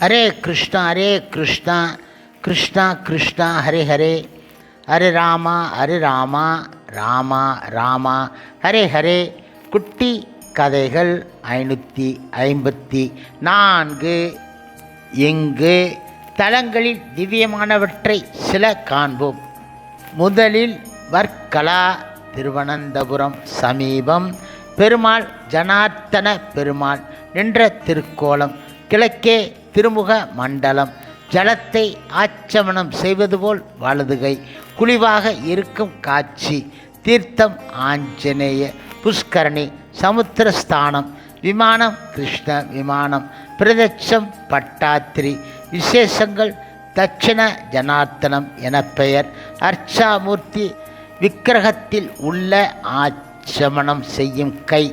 ஹரே கிருஷ்ணா கிருஷ்ணா கிருஷ்ணா ஹரே ஹரே, ஹரே ராமா ராமா ராமா ஹரே ஹரே. குட்டி கதைகள் 554. இங்கு தலங்களில் திவ்யமானவற்றை சில காண்போம். முதலில் வர்க்கலா, திருவனந்தபுரம் சமீபம். பெருமாள் ஜனார்த்தன பெருமாள் நின்ற திருக்கோலம். கிழக்கே திருமுக மண்டலம். ஜலத்தை ஆச்சமனம் செய்வது போல் வலதுகை குழிவாக இருக்கும் காட்சி. தீர்த்தம் ஆஞ்சநேய. புஷ்கரணி. சமுத்திரஸ்தானம். விமானம் கிருஷ்ண விமானம். பிரதட்சம் பட்டாத்திரி. விசேஷங்கள் தட்சிண ஜனார்த்தனம் என பெயர். அர்ச்சாமூர்த்தி விக்கிரகத்தில் உள்ள ஆச்சமனம் செய்யும் கை.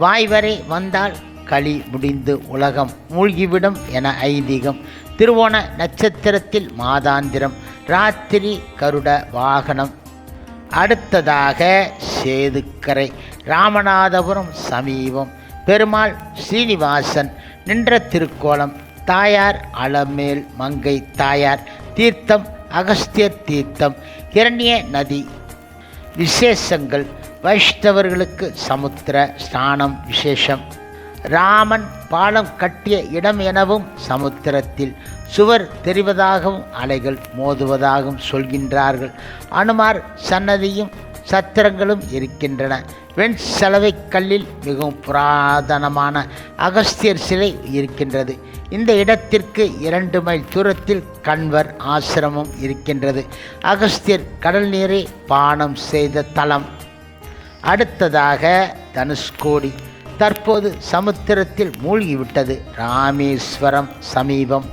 வாய்வரை வந்தால் களி முடிந்து உலகம் மூழ்கிவிடும் என ஐதீகம். திருவோண நட்சத்திரத்தில் மாதாந்திரம். ராத்திரி கருட வாகனம். அடுத்ததாக சேதுக்கரை, ராமநாதபுரம் சமீபம். பெருமாள் ஸ்ரீனிவாசன் நின்ற திருக்கோலம். தாயார் அலமேல் மங்கை தாயார். தீர்த்தம் அகஸ்தியர் தீர்த்தம். இரண்ய நதி. விசேஷங்கள் வைஷ்ணவர்களுக்கு சமுத்திர ஸ்நானம் விசேஷம். ராமன் பாலம் கட்டிய இடம் எனவும் சமுத்திரத்தில் சுவர் தெரிவதாகவும் அலைகள் மோதுவதாகவும் சொல்கின்றார்கள். அனுமார் சன்னதியும் சத்திரங்களும் இருக்கின்றன. வெண் சலவை கல்லில் மிகவும் புராதனமான அகஸ்தியர் சிலை இருக்கின்றது. இந்த இடத்திற்கு 2 மைல் தூரத்தில் கண்வர் ஆசிரமம் இருக்கின்றது. அகஸ்தியர் கடல் நீரை பானம் செய்த தலம். அடுத்ததாக தனுஷ்கோடி, தற்போது சமுத்திரத்தில் மூழ்கிவிட்டது. ராமேஸ்வரம் சமீபம்.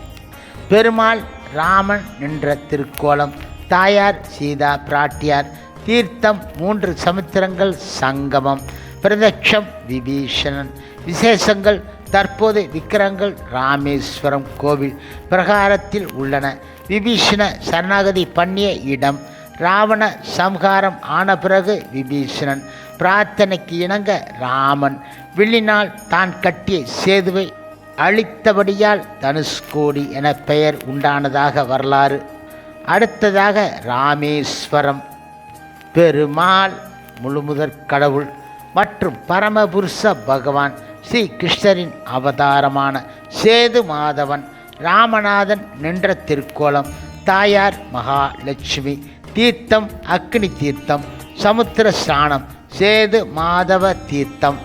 பெருமாள் ராமன் நின்ற திருக்கோலம். தாயார் சீதா பிராட்டியார். தீர்த்தம் 3 சமுத்திரங்கள் சங்கமம். பிரதட்சம் விபீஷணன். விசேஷங்கள் தற்போது விக்கிரகங்கள் ராமேஸ்வரம் கோவில் பிரகாரத்தில் உள்ளன. விபீஷண சரணாகதி பண்ணிய இடம். ராவண சம்ஹாரம் ஆன பிறகு விபீஷணன் பிரார்த்தனைக்கு இணங்க ராமன் வில்லினால் தான் கட்டிய சேதுவை அழித்தபடியால் தனுஷ்கோடி என பெயர் உண்டானதாக வரலாறு. அடுத்ததாக ராமேஸ்வரம். பெருமாள் முழுமுதற் கடவுள் மற்றும் பரமபுருஷ பகவான் ஸ்ரீ கிருஷ்ணரின் அவதாரமான சேது மாதவன் ராமநாதன் நின்ற திருக்கோலம். தாயார் மகாலட்சுமி. தீர்த்தம் அக்னி தீர்த்தம். சமுத்திர ஸ்நானம். சேது மாதவ தீர்த்தம்.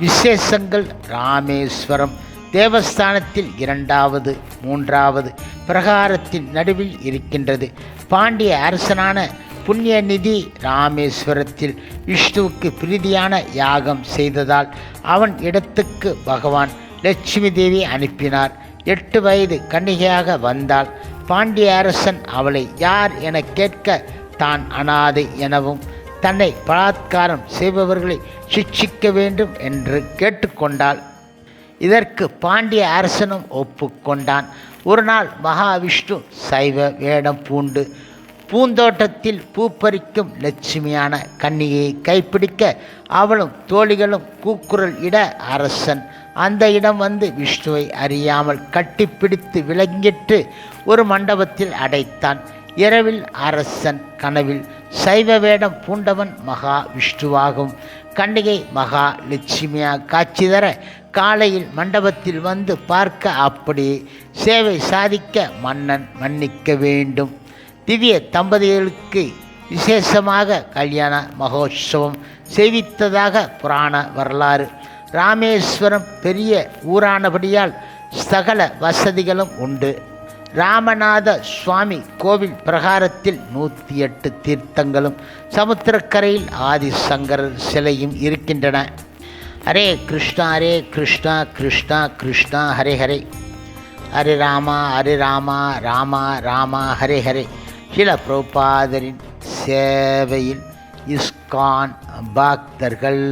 விசேஷங்கள் ராமேஸ்வரம் தேவஸ்தானத்தில் 2வது 3வது பிரகாரத்தின் நடுவில் இருக்கின்றது. பாண்டிய அரசனான புண்ணியநிதி ராமேஸ்வரத்தில் விஷ்ணுவுக்கு பிரீதியான யாகம் செய்ததால் அவன் இடத்துக்கு பகவான் லட்சுமி தேவி அனுப்பினார். 8 வயது கன்னிகையாக வந்தாள். பாண்டிய அரசன் அவளை யார் என கேட்க தான் அனாதை எனவும் தன்னை பலாத்காரம் செய்பவர்களை சிக்ஷிக்க வேண்டும் என்று கேட்டுக்கொண்டாள். இதற்கு பாண்டிய அரசனும் ஒப்புக்கொண்டான். ஒரு நாள் மகாவிஷ்ணு சைவ வேடம் பூண்டு பூந்தோட்டத்தில் பூப்பறிக்கும் லட்சுமியான கன்னிகையை கைப்பிடிக்க அவளும் தோழிகளும் கூக்குரல் இட அரசன் அந்த இடம் வந்து விஷ்ணுவை அறியாமல் கட்டிப்பிடித்து விலங்கிட்டு ஒரு மண்டபத்தில் அடைத்தான். இரவில் அரசன் கனவில் சைவ வேடம் பூண்டவன் மகா விஷ்ணுவாகவும் கன்னிகை மகா லட்சுமியாக காட்சி தர காலையில் மண்டபத்தில் வந்து பார்க்க அப்படியே சேவை சாதிக்க மன்னன் மன்னிக்க வேண்டும். திவ்ய தம்பதிகளுக்கு விசேஷமாக கல்யாண மகோத்சவம் செய்வித்ததாக புராண வரலாறு. ராமேஸ்வரம் பெரிய ஊரானபடியால் சகல வசதிகளும் உண்டு. ராமநாத சுவாமி கோவில் பிரகாரத்தில் 108 தீர்த்தங்களும் சமுத்திரக்கரையில் ஆதிசங்கரர் சிலையும் இருக்கின்றன. ஹரே கிருஷ்ணா கிருஷ்ணா கிருஷ்ணா ஹரே ஹரே, ஹரே ராமா ராமா ஹரே ஹரே. சில பிரபுபாதரின் சேவையில் இஸ்கான் பக்தர்கள்.